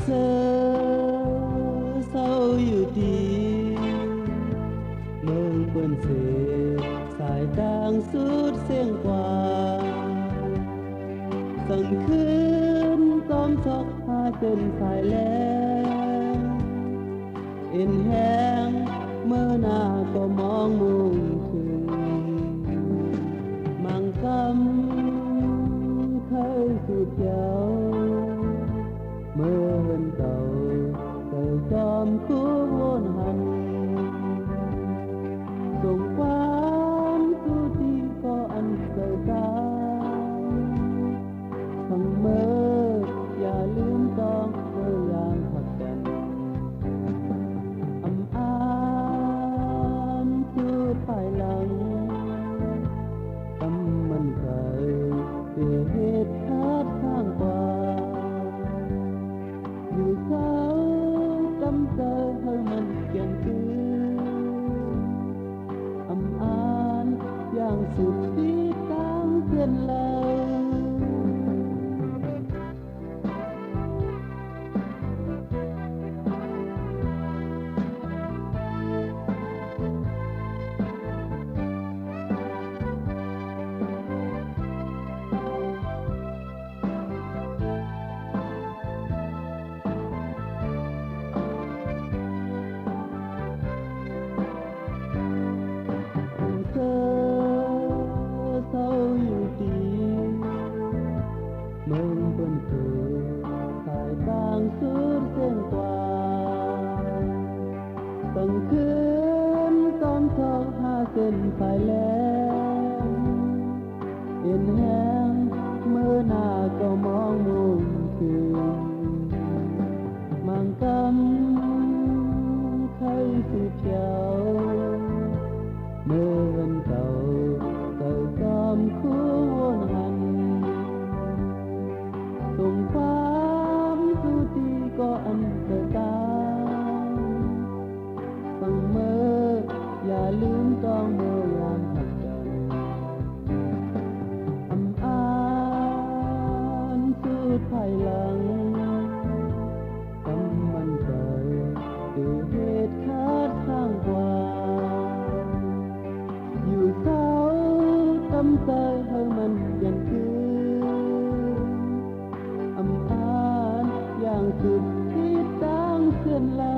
thơ sao yêu tìm mừng quân sẽ xài đang suốt xiên qua dần khuyên tóm chóc hai chân phải lên in hẹn mơ na có mong mùng thường mang cắm khơi sụt dạo mơ hơn tàu đời tóm khúc hôn hành dùng quán cứ đi có ăn đời ta thằng mơอย่าลืมต้องพยายามผลักดันอ้านพูดภายหลังกำมันเกิดด้วยเหตุคัดข้างกว่าอยู่เขากำเจอให้มันเกี่ยงคืนอ้านอย่างสุดที่ตั้งเพื่อนเราmừng quân cử phải đang suốt xiên qua tầng khuyên tóm thóc hai chân phải lên yên hẹn mơ na có mong mùng thường mang cắm khay sự treo mơ gần tàu tàu tóm khúc hôn hành dùng pháp cứ đi có ăn đời ta bằng mơ อย่าลืมต้องพยายามผลักดันอ้านสุดภายหลังกำมันเกิดด้วยเหตุคัดข้างกว่าอยู่เขากำใจให้มันยันคืนอย่างสุดที่ตั้งเพื่อนเรา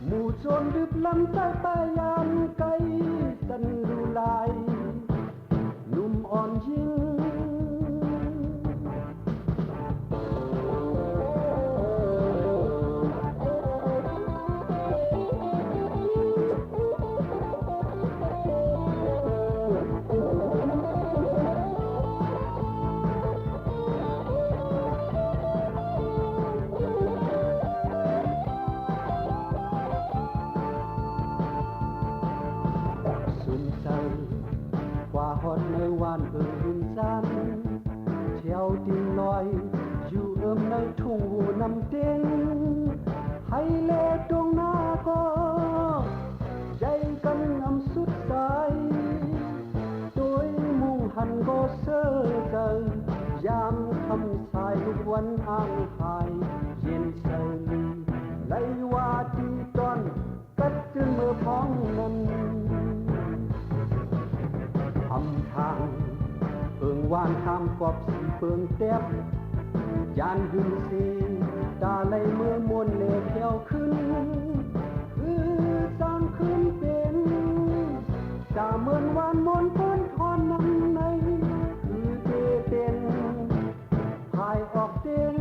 หมู่โจรดึกล ำใจพยายามไกลสันดูลายหนุ่มอ่อนยิ่งฮอดในวานอื่นจันเที่ยวดินลอยอยู่ในทุ่งหูน้ำเต็งให้เล่ตรงหน้าก็ใจกันงำสุดใจโดยมุ่งหันก็เสื้อใจยามคำสายทุกวันอ่างหายเย็นเสรีไลว่าดีตอนกัดจึงเมื่อพ้องนั้นทำทางเอิงวานทำกอบสีเปิงเต็บยานหึนสีตาไหลเมื่อมวนเล่เที่ยวขึ้นคือสร้างขึ้นเป็นตาเหมือนวานมนต้นทอนนั้นในคือเจเป็นพายออกเต้น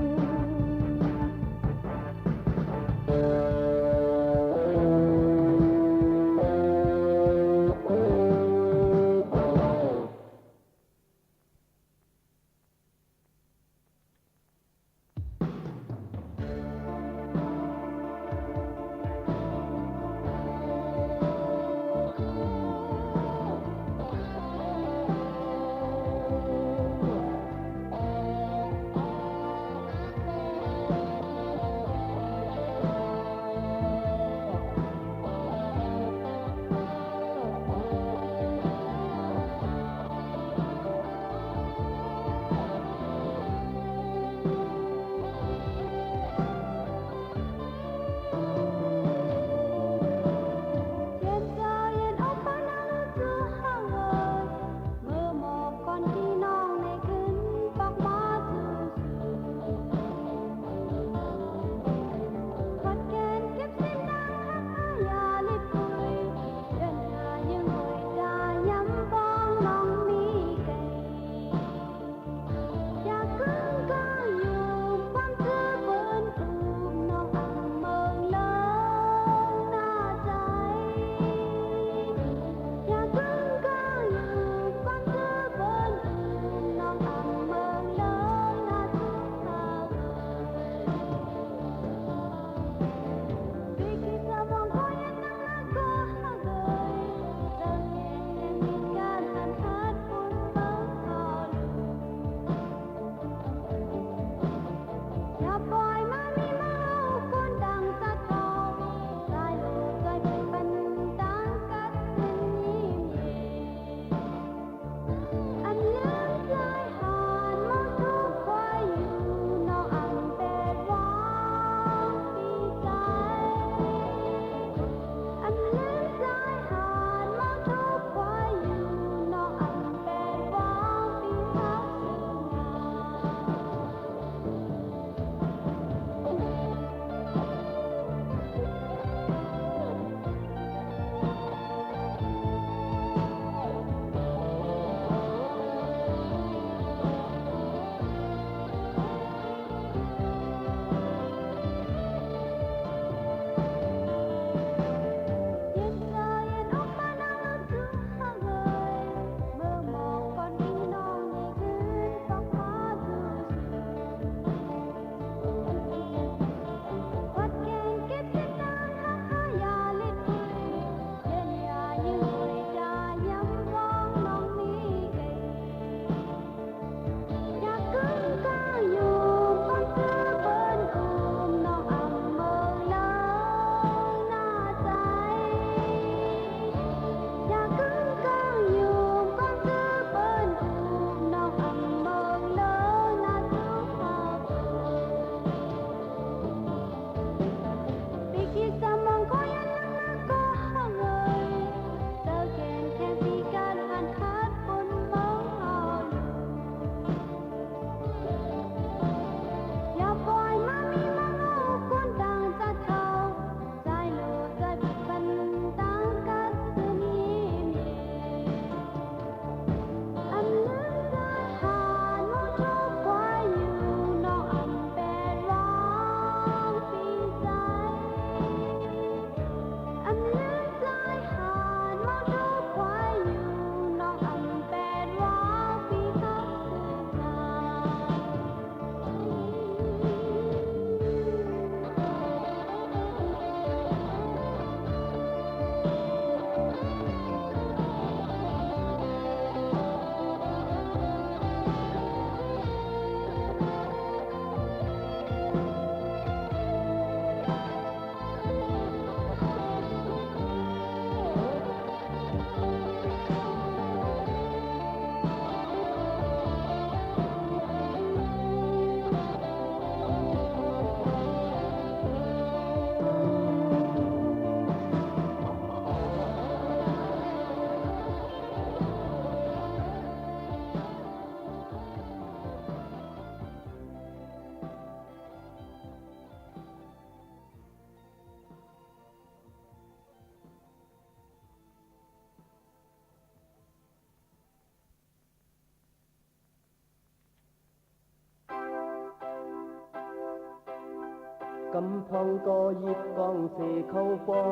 กำพองก็หยิบกองเสเข้าปอ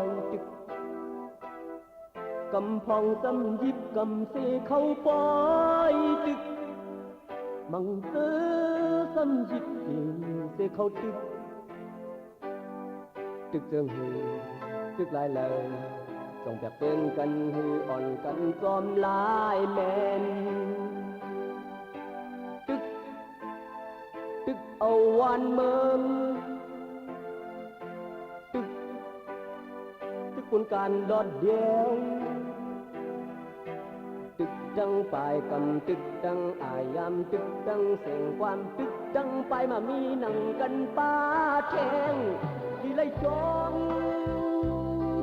ยตึกกำพองกำหยิบกำเสเข้าปอยตึกมังเตอซ้ำหยิบกินเสเข้าตึกตึกเจิงหือตึกลายเลยต้องแบบเปิ้นกันหืออ่อนกันจอมลายแมนตึกเอาวันเมืองตึกคนการดอดเดียวตึกดังปลายกำตึกดังอายามตึกดังเสียงความตึกดังไปมามีหนังกันป้าแข่งที่ไล่จอง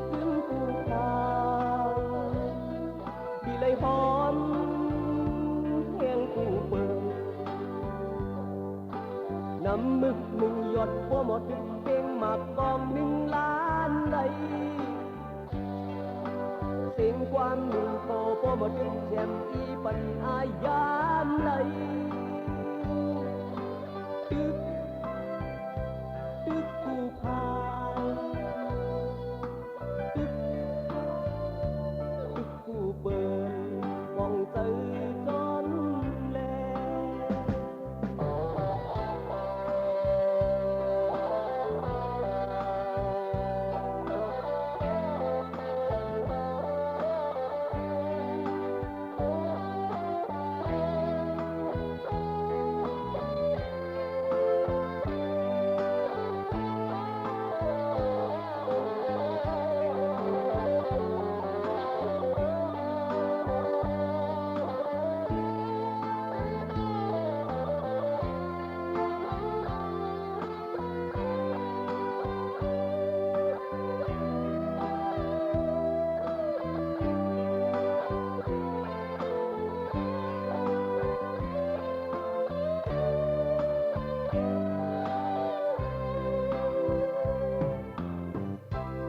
ถึงกูทางที่ไล่หอมแห่งกูเปิดน้ำมึกมึงหยดบ่หมดตึกเก่งมากกอง1 ล้านใดเสียงความหนึ่งโตบ่หมดตึกแชมป์อีปัญอายามไหลตึกกูพาตึกกูเปิดมองเจอจนแล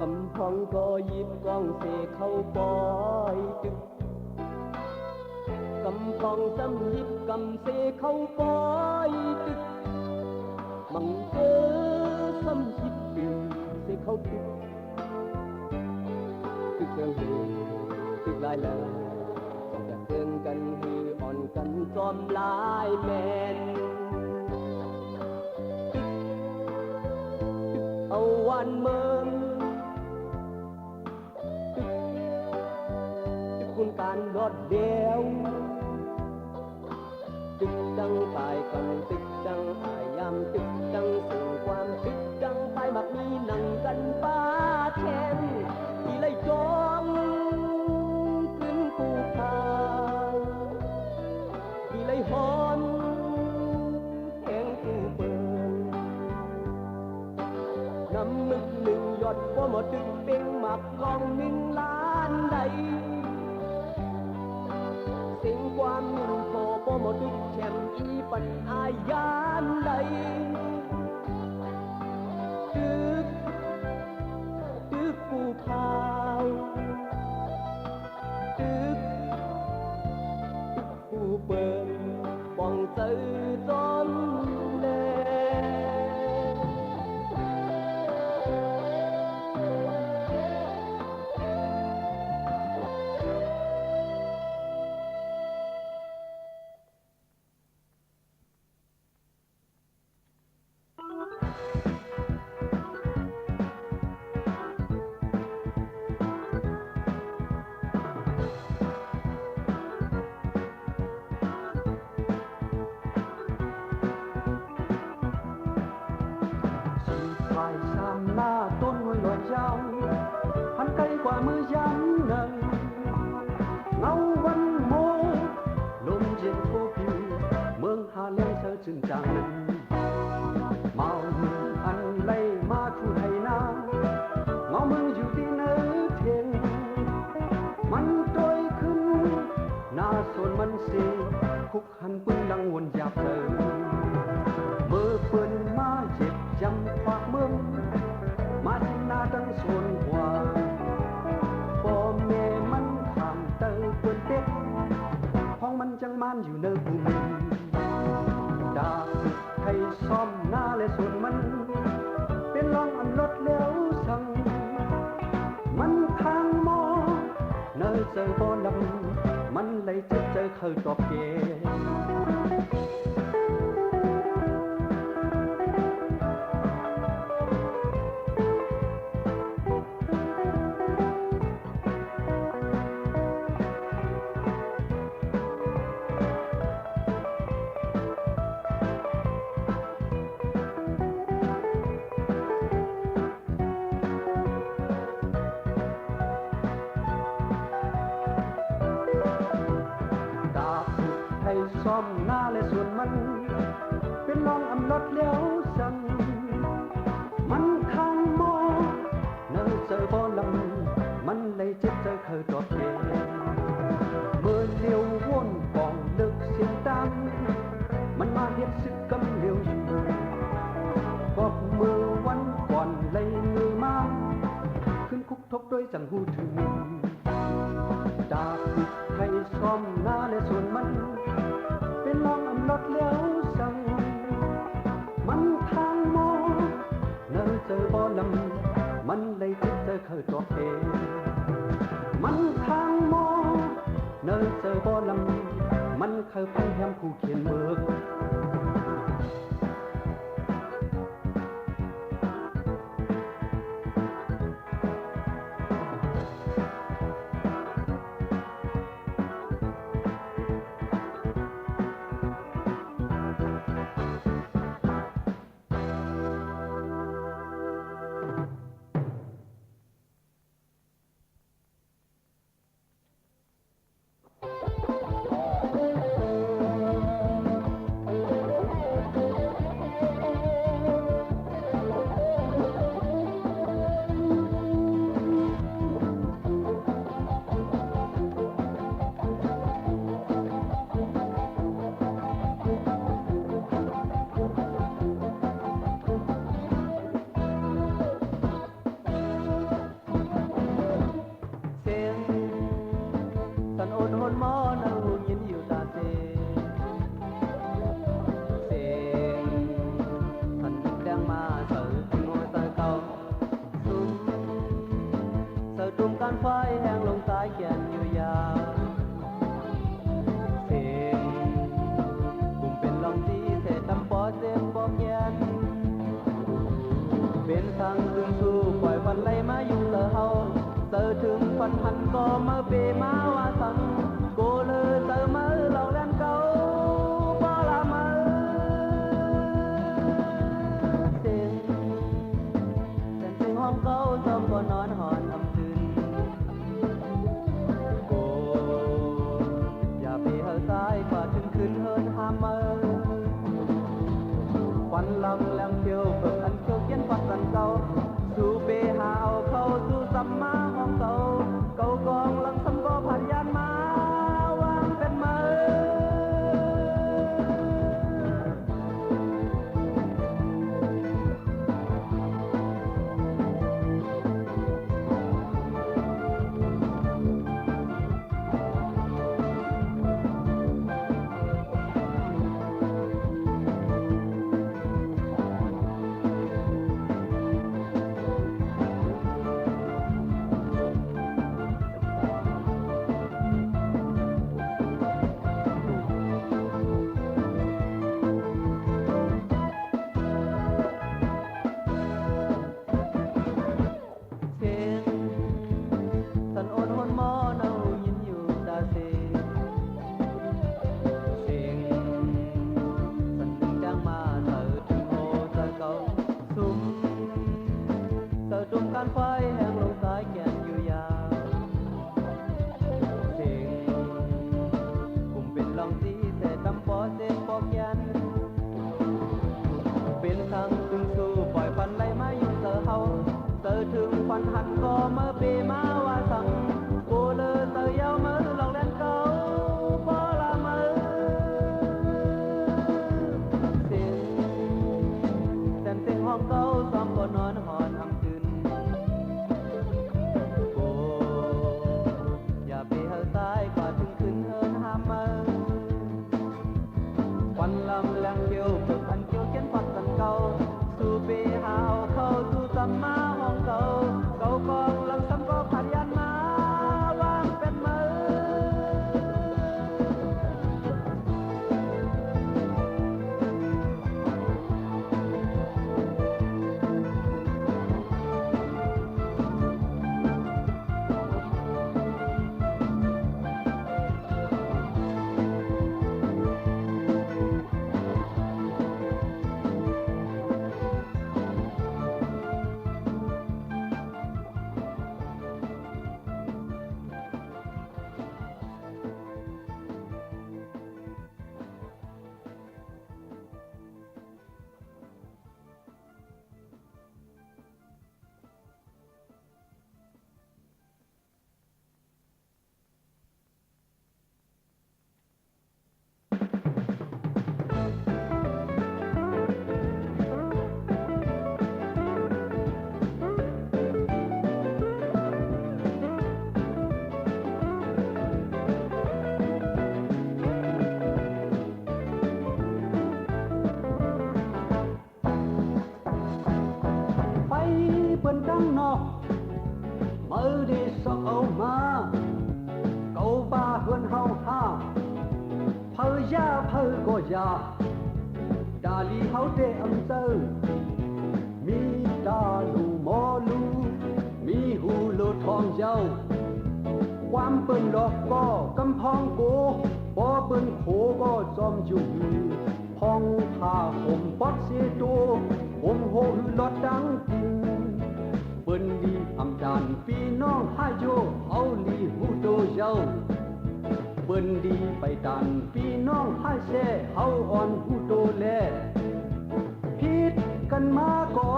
กำพองก็หยิบกองเสเข้าปอยตึกกำพองซ้ำหยิบกำเสเข้าปอยตึกมังเจอซ้ำหยิบปิ่นเสเข้าตึกตึกเชิงหือตึกลายเลยต้องจะเตือนกันหืออ่อนกันจอมลายแมนตึกเอาวันเมืองคุณการดอดเดียวตึกดังปลายกันตึกดังอายามตึกดังเสียงความตึกดังไปมักมีหนังกันป้าแช่นที่ไล่จองขึ้นกูทางที่ไล่หอนแห่งกูเปิดน้ำมึก1 หยดบ่หมดตึกเป่งหมักกอง1 ล้านใดเสียงความหนึ่งโผล่หมดตึกแชมป์อีปัญอายามใดตึกกูพาวตึกกูเปิดป้องเจอจนแลต้นหลอดยาวพันไกลกว่ามือย้ำหนึ่งเงาวันโมลมเย็นโผผิวเมืองหาเลี้ยงเธอจึงจังเมาอันไล่มาคู่ไทยนาเงาเมืองอยู่ที่เนื้อเทียงมันโดยขึ้นหน้าส่วนมันเสียคุกหันปืนดังวนหยาบเธอเมื่อเปิ้นมาเจ็บจำฝากเมืองมาที่นาตั้งส่วนกว่าพ่อแม่มันขามเตอเปิ้นเด็กห้องมันจังมันอยู่ในภูมิดาบไทยซ้อมหน้าและส่วนมัน เจอบ่ลำมันเลยจะเจอเขาตอบเกซ่อมหน้าและส่วนมันเป็นลองอำลดเลี้ยวสั่งมันข้างมอเนอเจอบ่ลำมันเลยจะเจอเขาตอบเองเมื่อเลี้ยววนกองลึกเสียงดังมันมาเฮ็ดสึกกำเลี้ยวอยู่บอกมือวันก่อนเลยมือมาขึ้นคุกทบด้วยจังหูถึงดาบผิดให้ซ่อมหน้าและส่วนมันเป็นลองอำลดเลี้ยวสั่งมันทางมอเนอเจอบ่ลำมันเลยจะเจอเขาตอบเองมันทางมอเนอเจอบ่ลำมันเคยพยายามผู้เขียนเบิกการไฟแห้งลงตายแก่นอยู่ยาวเสียงกุ่มเป็นลองสีเศษดำปอเสียงปอกแยนเป็นทางซึมสู่ปล่อยวันไหลมาอยู่เตอเฮาเตอถึงฟันหันก็มาเปมาว่าสังโกเลยเตอมาหลอกแลนเก่าบ่ละมาเสียงห้องเก่าซ้อมก็นอนหอนอำคืนซ้ายกว่าถึงขึ้นเฮินหามเมอควันลำแหลมเขียวเบิกอันเขียวเขียนฟัดสันเก่าสู่เปหาเอาเข้าสู่สัมมาห้องเก่าเก่ากองลังสัมก็ผ่านยานมาวางเป็นเมอการไฟแห้งลงตายแก่นอยู่ยาวเสียงกุ่มเป็นลองสีเศษดำปอเส้นปอกยันเป็นทางซึงสู่ปล่อยฟันไหลมาอยู่เตอเฮาเตอถึงฟันหันก็มาเปมาว่าสังโกเลยเตอยาวมือลองเล่นเก่าบ่ละมือเสียงแต่เสียงห้องเก่าซ้อมก็นอนหอนอำคืนซ้ายกว่าถึงขึ้นเฮินหามเมอควันลำแหลมเขียวเบิกอันเขียวเขียนฟัดสันเก่าสู่เปหาเอาเข้าสู่สัมมาห้องเก่าเก่ากองลังสัมก็ผ่านยานมาวางเป็นเมอ ปิ้นตั้งนอกมือดีสอกเอามาเกาบ้าเฮือนเฮาห้าเพอยาเพอก็ยาดาลีเฮาเตอำเตอมีดาลูหมอลูมีหูโลทองเจ้าความเปิ้นดอกก็กำพองโกบ่เปิ้นโขก็จอมจุพองผ้าห่มปอดเสตูห่มโหหือลอดดังกินเปิ้นดีอำจานพี่น้องหาโยเฮาลีหูโตเจ้าเปิ้นดีไปตันพี่น้องหาแซ่เฮาอ่อนหูโตแลผิดกันมาก็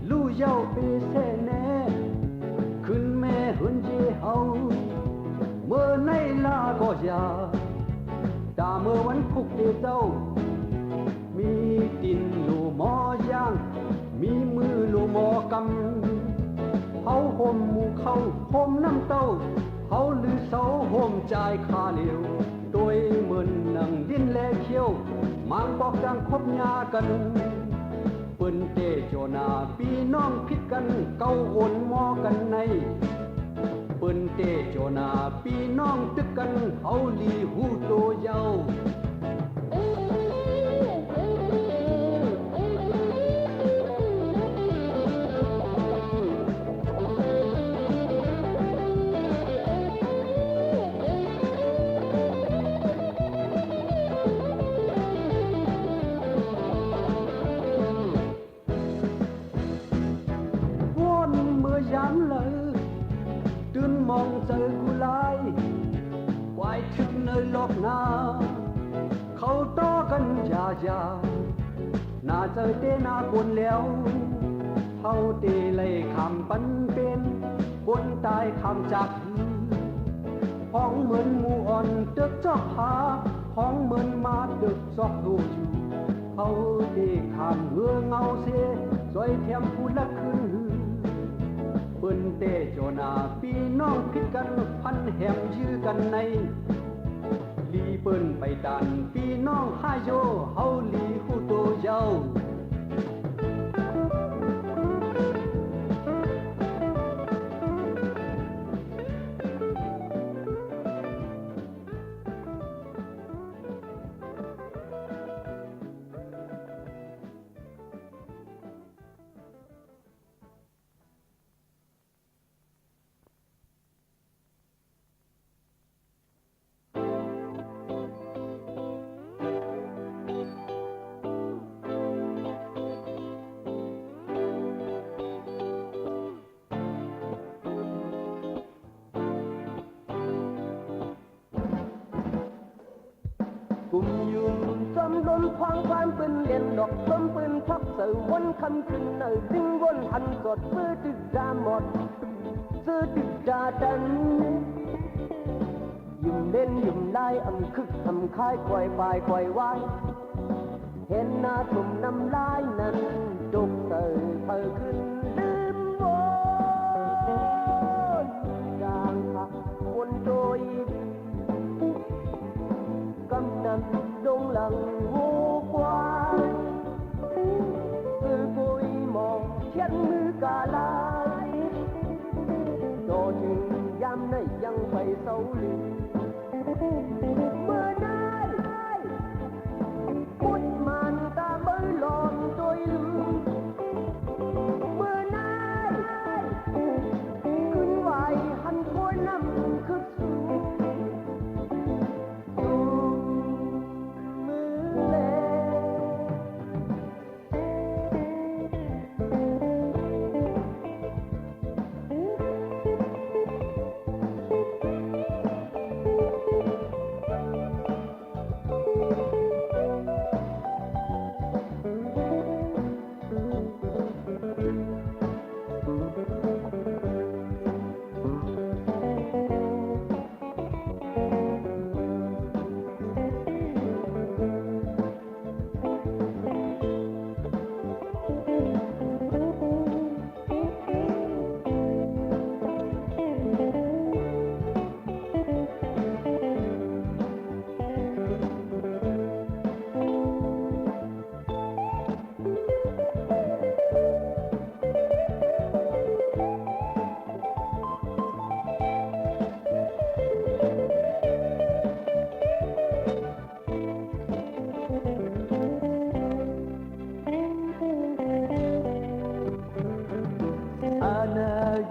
ลู่เย้าไปแซ่แน่ขึ้นแม่หืนเจเฮาเมื่อในลาก็อย่าตาเมื่อวันพุกเดเจ้ามีดินลูหมอย่างมีมือลูหมอกำเฮาห่มหมู่เขาห่มน้ำเต้าเฮาลือเสาห่มใจคาเหลวโดยเหมือนนั่งดินแลเขียวมังบอกดังคบยากันเปิ้นเตโจนาพี่น้องผิดกันเก้าโอนหมอกันในเปิ้นเตโจนาพี่น้องตึกกันเฮาลีหูโตเย้าย้ำเลยตื่นมองเจอกูลายกวายถึงในโลกนาเขาต่อกันยาน่าเจอเตนาบนแล้วเฮาเตเลยคำปันเป็นบนตายคำจากห้องเหมือนหมูอ่อนตึกจอกผาห้องเหมือนมาตึกจอกดูอยู่เฮาเตคำเมื่อเงาเสสวยเทียมพูดละคืนเปิ้นเตโจนาพี่น้องผิดกันพันแหมยื้อกันในลีเปิ้นไปดันพี่น้องหาโยเฮาลีฮู้โตเจ้ากุมยุงจำลนควางความปืนเด่นดอกต้นปืนพักเสือวันคำขึ้นเนยดิ้งวนหันสดซื้อตึกดาหมดซื้อตึกดาดันยุ่มเล่นยุ่มได้อังคึกทำค่ายควายปลายควายไว้เห็นหน้าทุ่มน้ำลายนั้นจุกเตยเธอขึ้นลืมวนจางผักวนโดยกำนันดงหลังหูควายคือกุยมองเขียนมือกาลายโดนถึงยามในยังไปเศร้าลืมเมื่อได้พุดมันตาเบยหลอนตัวลืมเมื่อได้ขึ้นไหวหันควยน้ำคือสู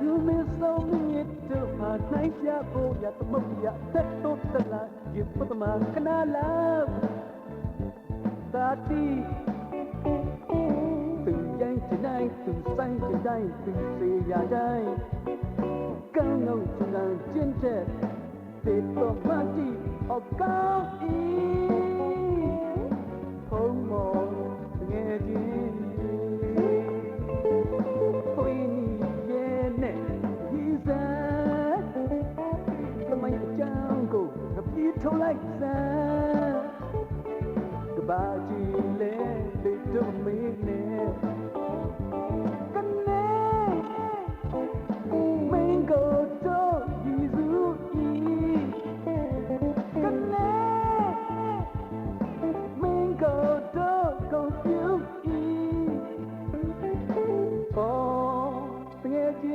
you miss so me to ha night ya ko ya to ya tet to tala you put ma kana love tati từ giây chỉ đây từ say chỉ đây từ xì ya đây cao ngầu chỉ là trên trẻ để to ma chi ở cao ý không một nghe gì ôi nhẹ nè đi ra cái mày trao cổ gặp đi thâu lại ra cái bà chỉ lẽ để cho mình nè cái nè mình có cho Giêsu ý cái nè mình có cho cầu cứu ý nghe gì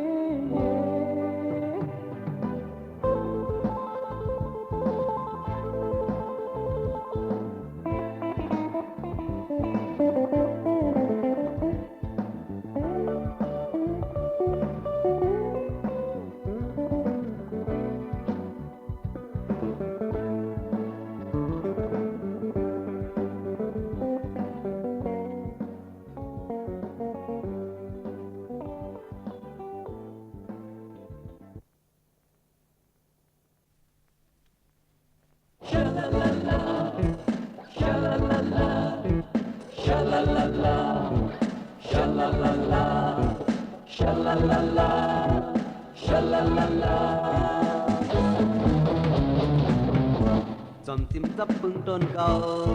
Dòm tim dấp bưng tôn cầu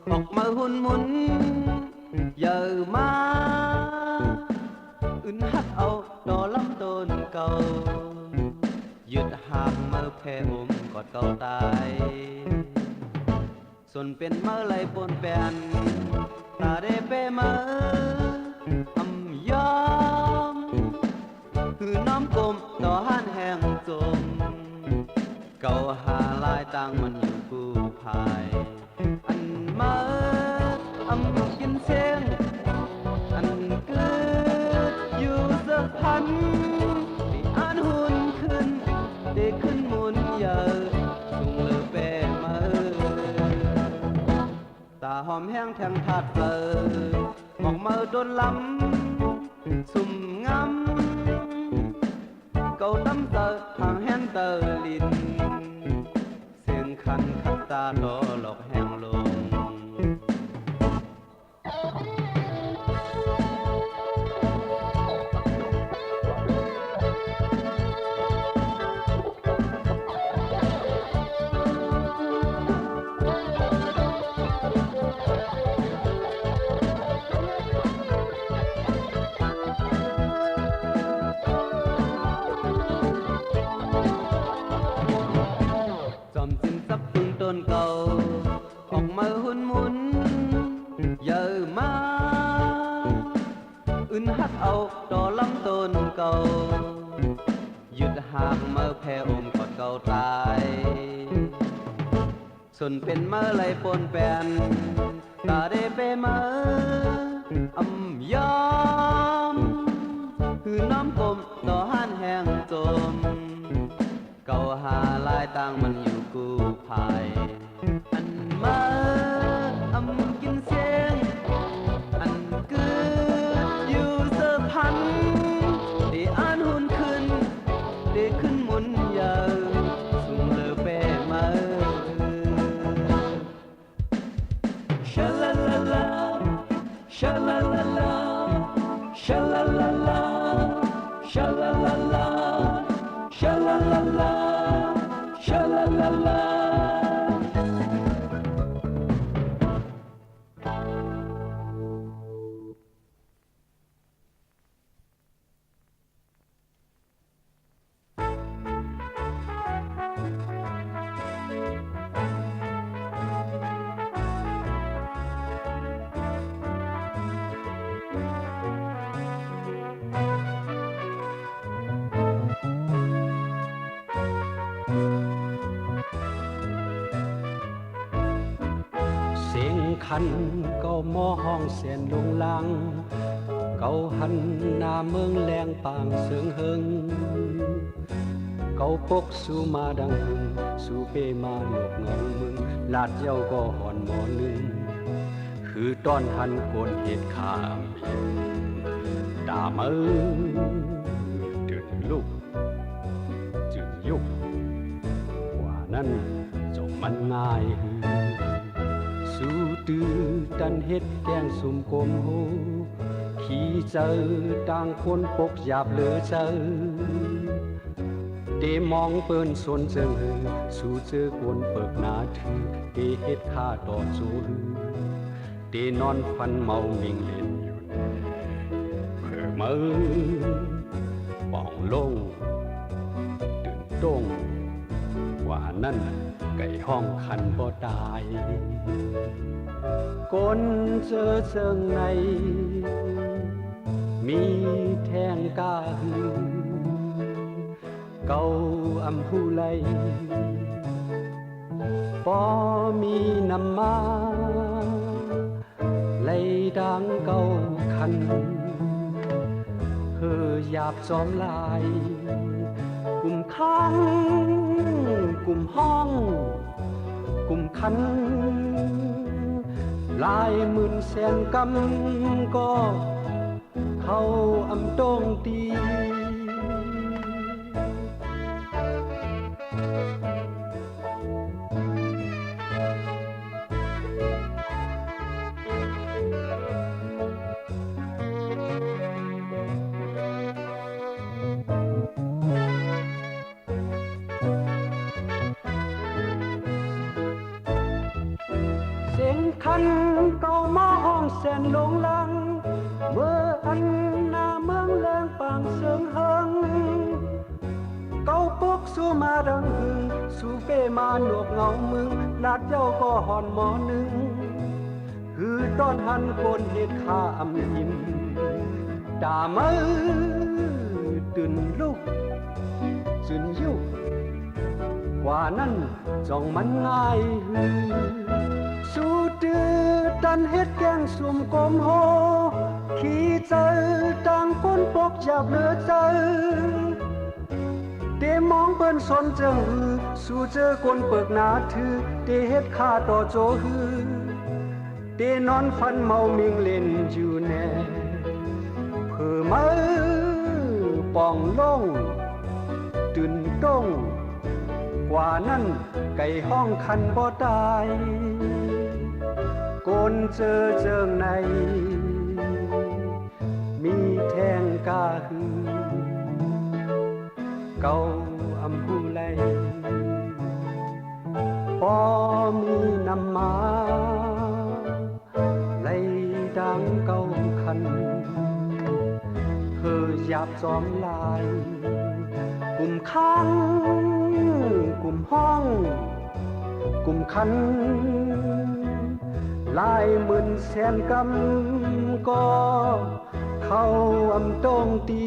Học mơ hôn muốn giờ má hát âu đó lắm tôn cầu Duyệt hàng mơ phê ôm gọt cầu tay Xuânเป็นmơ lại bồn bèn Ta đê bê mơ âm yóm Hư nóm côm đó hát hàng trồm Cầu hà lai tăngมันอยู่กู้ภัยอันมาอำกินเสียงอันเกิดอยู่สักพันที่อันหุ่นขึ้นได้ขึ้นหมุนเยอะส่งเลือเปมาตาหอมแห้งแทงถาดเปิดมองมือโดนล้ำสุ่มงำcầu tắm tờ hàng hen tờ lìn xiên khăn khắp ta đỏ lọc hèn lùng tôn cầu học mơ hôn muốn giờ má hát âu đó lắm tôn cầu Duyệt hàng mơ phê ôm gọt cầu tay Xuânเป็นมะไหลปนแปนตาได้เปมะอำยอมคือน้ำกลมต่อห้านแห้งจมเก่าหาลายต่างมันอยู่กู้ภัยอันมาอำกินเสียงอันเกิดอยู่เสือพันได้อ่านหุ่นขึ้นได้ขึ้นหมุนเยอะสุ่มเลือเป้มา Sha-la-la-la Sha-la-la-la Sha-la-la-la Sha-la-la-la Sha-la-la-la Sha-la-la-laคันก็มอห้องเสียนลุงลัง เกาหันหน้าเมืองแรงปางเสืองเฮิงเกาปกสู่มาดังหึงสู่เปมาหลบเงามึงลาดเย้าก็หอนหมอหนึ่งคือต้อนหันโกนเหตุข้ามอินตามือตื่นลูกจึงยุกกว่านั้นจงมันง่ายสู่ตื้อดันเฮ็ดแกงสุ่มกลมโหขี่เจอต่างคนปกหยาบเหลือเจอเดมองเปิ้นสนเจิงสู่เจอกวนเปิกหนาถือเดเฮ็ดข้าต่อโจหือเดนอนฟันเมามิงเล่นอยู่เพื่อมือป่องลงตื่นต้งว่านั่นไก่ห้องคันบ่ตายก้นเจอเจิงในมีแทงกาหือเก่าอำผู้ไลปอมีนำมาไล่ดังเก่าคันเฮอหยาบจอมลายกลุ่มข้างกลุ่มห้องกลุ่มคันลายหมื่นแสนกำก็เข้าอำตงตีเสียงคันเก่ามาห้องแสนหลงลังเมื่ออันหน้าเมืองแรงปางเสืองเฮิงเก่าปกสู่มาดังหึงสู่เป้มาหนวกเงามึงลาดเจ้าก็หอนหมอหนึ่งคือต้อนหันโกนเหตุข้าอำยิ้มด่ามือตื่นลูกจึนยุกกว่านั้นจ้องมันง่ายหือสู่ตื้อดันเฮ็ดแกงสุ่มกลมโหขี่เจอต่างคนปกหยาบเหลือเจอเดมองเปิ้นสนเจิงหือสู่เจอคนเปิกหนาถือเดเฮ็ดข้าต่อโจหือเดนอนฟันเมามิงเล่นอยู่แน่เพื่อมือป่องลงตื่นต้งกว่านั้นไก่ห้องคันบ่ตายโกนเจอเจิงในมีแทงกาหือเก่าอำผู้ไลปอมีนำมาไล่ดังเก่าคันเธอหยาบจอมลายกลุ่มข้างกลุ่มห้องกลุ่มคันลายหมื่นแสนกำก็เข้าอำตงตี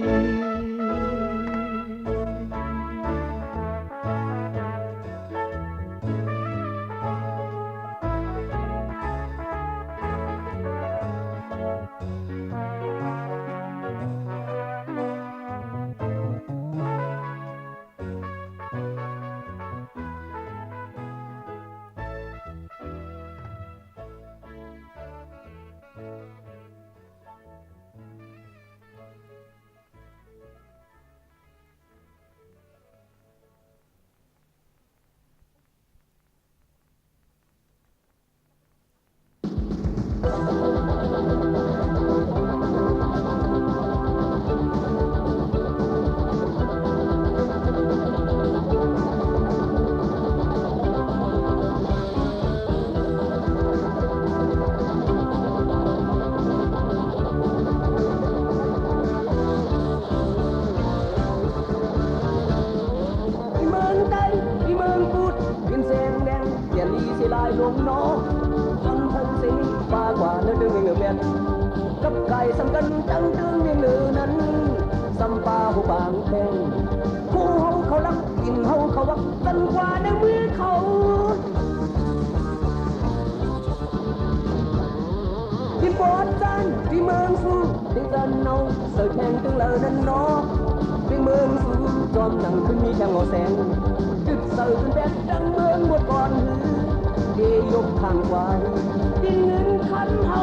กับไก่สำกันจังตึงเมียงลือนั้นสัมปาหูบางแพงผู้เฮาเขารักกินเฮาเขาวักกันกว่าในมือเขาที่ปอดจันที่เมืองสู้ที่จันเนา เสิร์แข่งตึงเลยนั่นเนาะเพียงเมืองสูงจอมหนังขึ้นมีแข่งงอแสงจุดเสิร์ขึ้นแบกดังเมืองหมดก่อนหือเกยกทางไว้ดินเงินคันเอา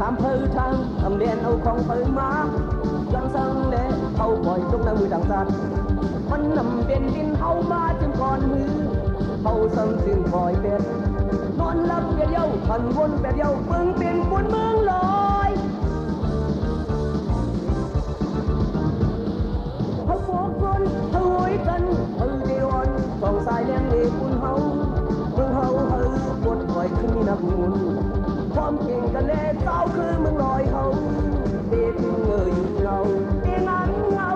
ทำเพื่อทางทำเรียนเอาของเปิดมายังสั่งเล่เขาปล่อยตกน้ำมือต่างสัตว์มันนำเป็นดินเขามาจนก่อนมือเขาสั่งสิ่งปล่อยเป็ดนอนหลับเปียเดียวพันวนเปียเดียวเบิ่งเป็นบนเมืองลอยเขาโกคนเขาโวยกันเขาเดียวอ่อนสองสายเลี้ยงเอปุ่นเฮาเมืองเฮาเฮาปวดปล่อยขึ้นมีนักมุนความเก่งกันแน่เต้าคือมึงลอยเขาเด็ดเงยอยู่เราเองอันเงา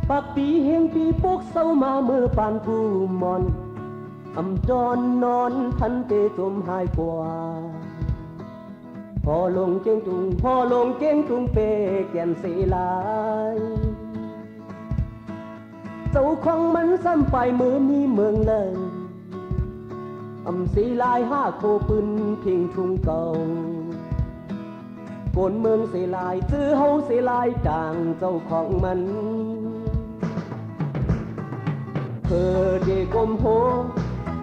ปากปีเฮงปีปกเศร้ามาเมื่อปานผู้มอนอำจรนอนทันเตจมหายกว่าพอลงเก่งจุงพอลงเก่งจุงเปแก่นเสลายเจ้าของมันซ้ำไปเมื่อมีเมืองเลยอำสีลายห้าโคปืนเพียงทุ่งเก่าโกนเมืองเสลายซื้อเฮาเสลายต่างเจ้าของมันเพอเดกมโห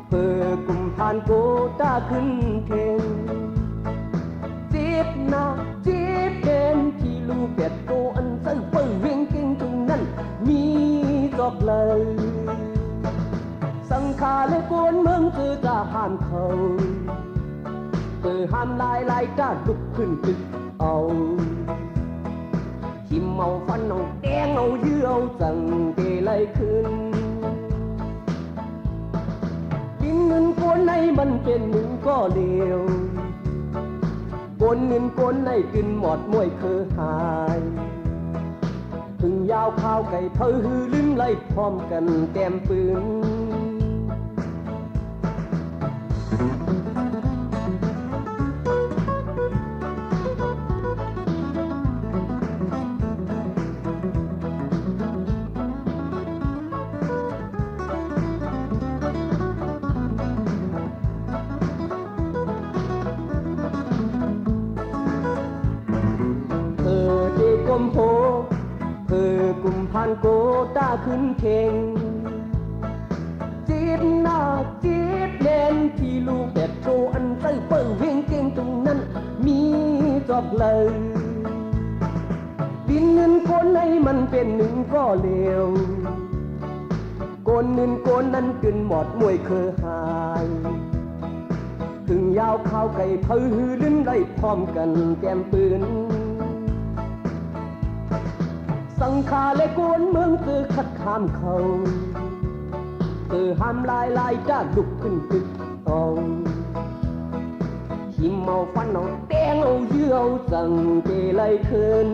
เพอกุมผ่านโกตาขึ้นเข่งจีบนาจีบเด่นที่ลูกเป็ดโกอันเซอร์เปิดเวียงเก่งตรงนั้นมีจอกเลยสังขาและโกนเมืองคือจะห้ามเขาห้ามลายจ้าลุกขึ้นตึกเอาทิมเอาฟันเอาแดงเอายื้อเอาจังเกไลขึ้นกินเงินโกนในมันเป็นหนึ่งก็เลวโกนเงินโกนในกินหมดมวยคือหายถึงยาวข้าวไก่เผาฮือลิ้นไล่พร้อมกันแต้มปืนกมโพเพื่อกุมพันโกตาขึ้นเข่งจีบหน้าจีบเด่นที่ลูกแบบโชอันเต้เปิดเวียงเก่งตรงนั้นมีจอกเลยดินเงินโกนในมันเป็นหนึ่งก็เลวโกนเงินโกนนั้นกินหมดมวยเคอหายถึงยาวข้าวไก่เผาฮือลิ้นไล่พร้อมกันแก้มปืนสังขาและโกนเมืองคือขัดข้ามเขาคือห้ามลายจ้าลุกขึ้นตึกเอาหิมเอาฟันเอาแดงเอาเยื่อเอาจังเกไลขึ้น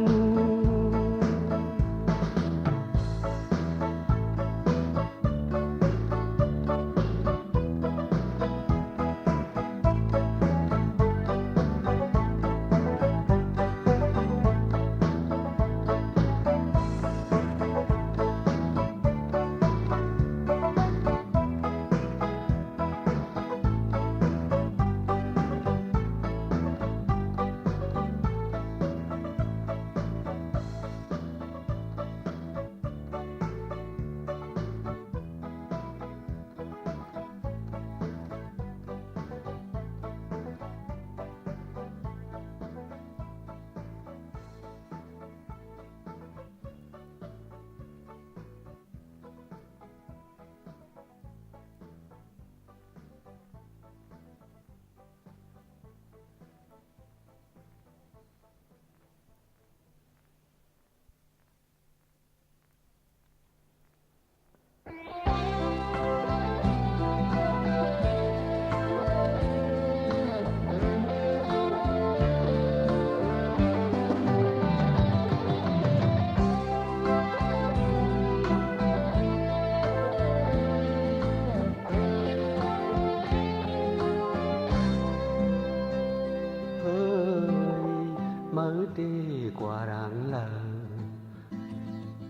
đi qua rạng lờ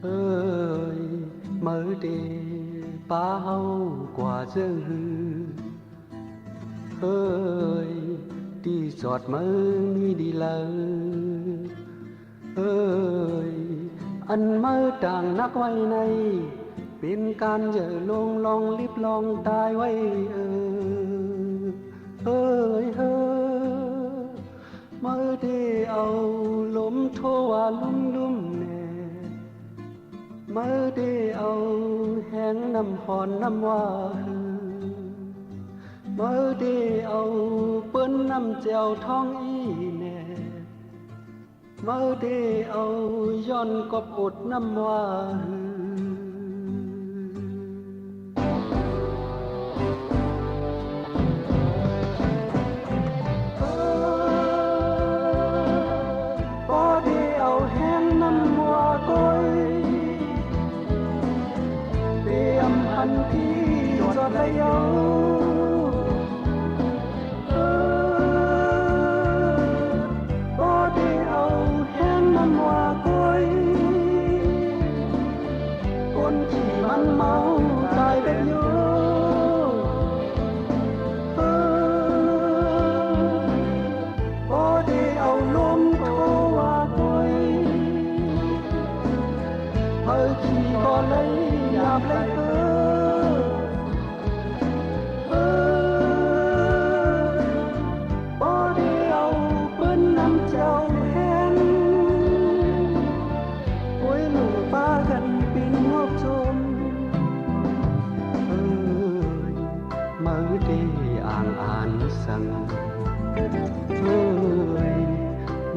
ơi mới đi bao qua dương hư ơi đi giọt mơ mi đi lờ ơi anh mơ tràng nắc quay nàyเป็นการเย่อลงลองลิบลองตายไว้เฮ้ยเฮ้ยเมื่อได้เอาลมโทว่าลุ่มแน่เมื่อได้เอาแห้งน้ำหอนน้ำว่าเมื่อได้เอาเปิ้นน้ำแจวท้องอีแน่เมื่อได้เอาย้อนกบอดน้ำว่าเ ทันทีจอดระยองก็ได้เอาแห้งมันว่าก้อยคนที่มันเมาตายแบบโยก็ได้เอาลมโทว่าก้อยเฮ้ยขี่ก็เลยอยากเลย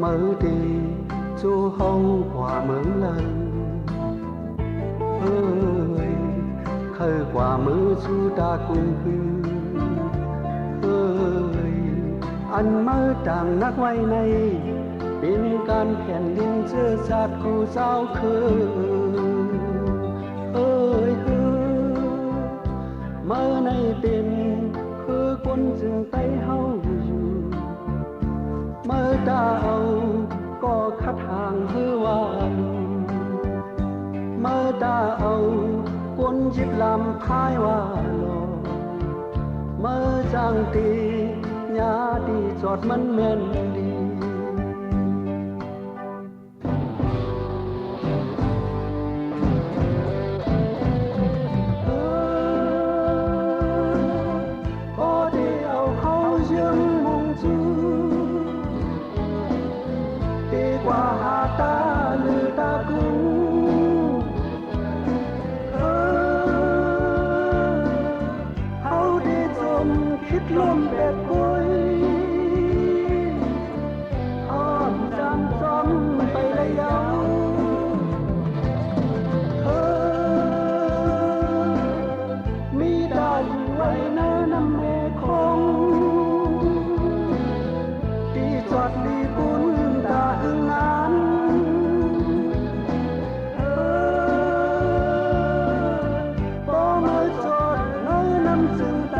mở đi chú hâu quả mướn lần ơi khơi quả mưa chú ta cùng hư ơi anh mơ đàng nát quay nàyเป็นการแผ่นดินเชื้อชาติคู่เจ้าคือเอ้ยเมื่อในเป็นคือคนจึงไต้เฮาอยู่เมื่อดาวก็คัดห่างคือวันเมื่อดาวคนยิบลำพายว่าลอเมื่อจางตีญาดีจอดมันแม่นดีลมเด็ดกุยอ้อมจำจอมไประยองมีดาอยู่ไว้หน้าน้ำแม่คงที่จอดลีบุญตาอึงงานบ่มาจอดเนื้อน้ำจึงไต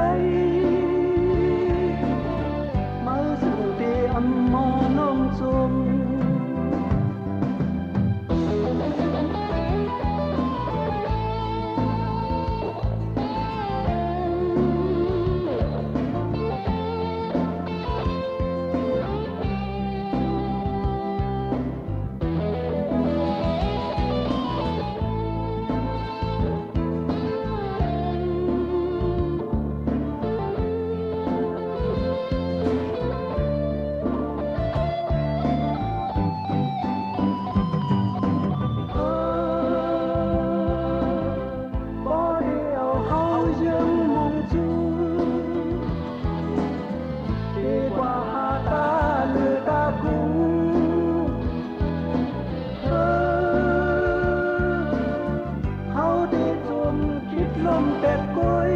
ลมเด็ดกุย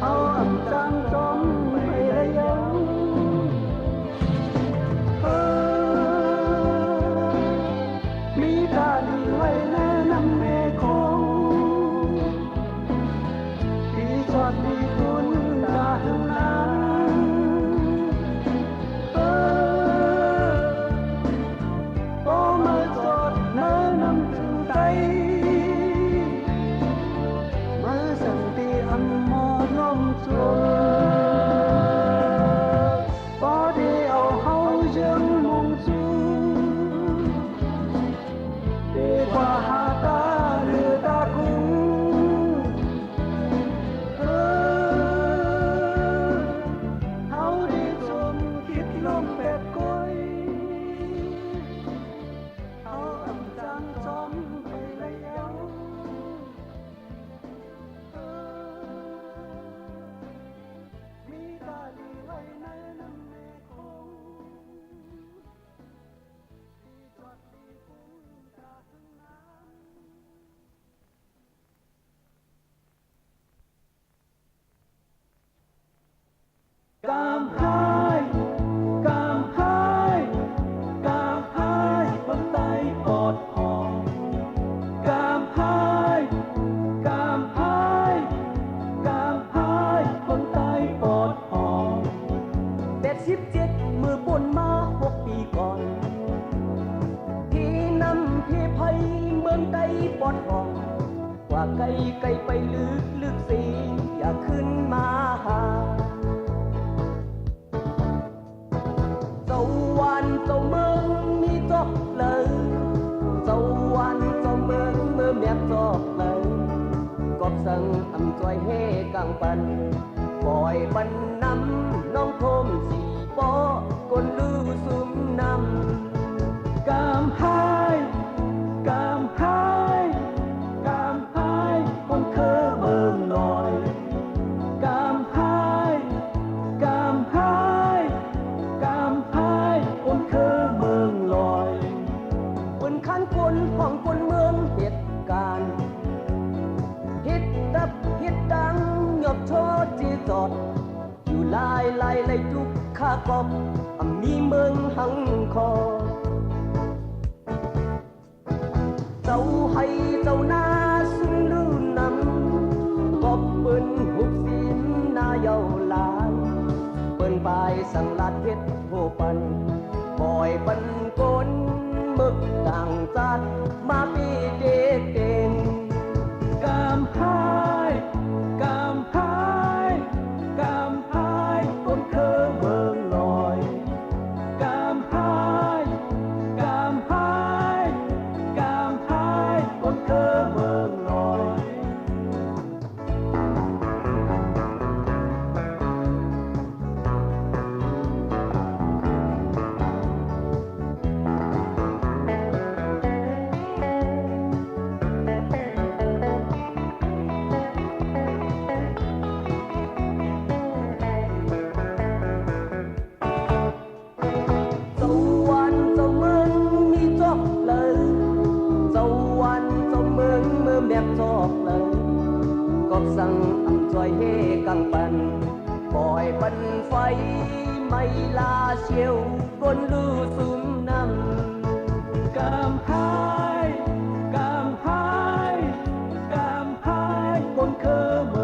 เอาอ่ำจังจอมไประยองมีดาดีไว้แน่น้ำแม่คงที่จอดดีคุณตาหึงนั้นก็มาจอดเนื้อน้ำจึงไตกามหายกามหายกามหายบนใต้ปอดหองกามหาย ไกลไปลึกสิอย่าขึ้นมาหาเจ้าวันเจ้าเมืองมีจบเลยเจ้าวันเจ้าเมืองเมื่อแมบจบเลยกอบสั่งอำจอยเฮกังปันปล่อยบันนำน้องโทมสีปอกนลือซุมนำกามหายกามหายกามหายคนเคอเมืองลอยกามหายกามหายกามหายคนเคอเมืองลอยคนขันคนของคนเมืองเหตุการณ์ฮิตดับฮิตดังหยบโชดจีจอดอยู่ลายทุกข้ากอบมีเมืองหังคอเจ้าให้เจ้านาสุนลือนำกอบเปิ้นหุบสินนาเยาลายเปิ้นปลายสังลาดเพชรโหปันปล่อยปันกนมึกต่างจัดมาปีเด็กเก่งกามหายกามหายกามหายคนเคอเมืองลอยกามหายกามหายกามหายคนเคอเมืองลอย เจ้าวันเจ้าเมืองมีจอบเลยเจ้าวันเจ้าเมืองเมื่อแบบจอบเลยก็สั่งอำจอยเฮกังปันปล่อยปันไฟไม่ลาเชียวก้นลือซุมนำกามหายกามหายกามหายคนเคอเมื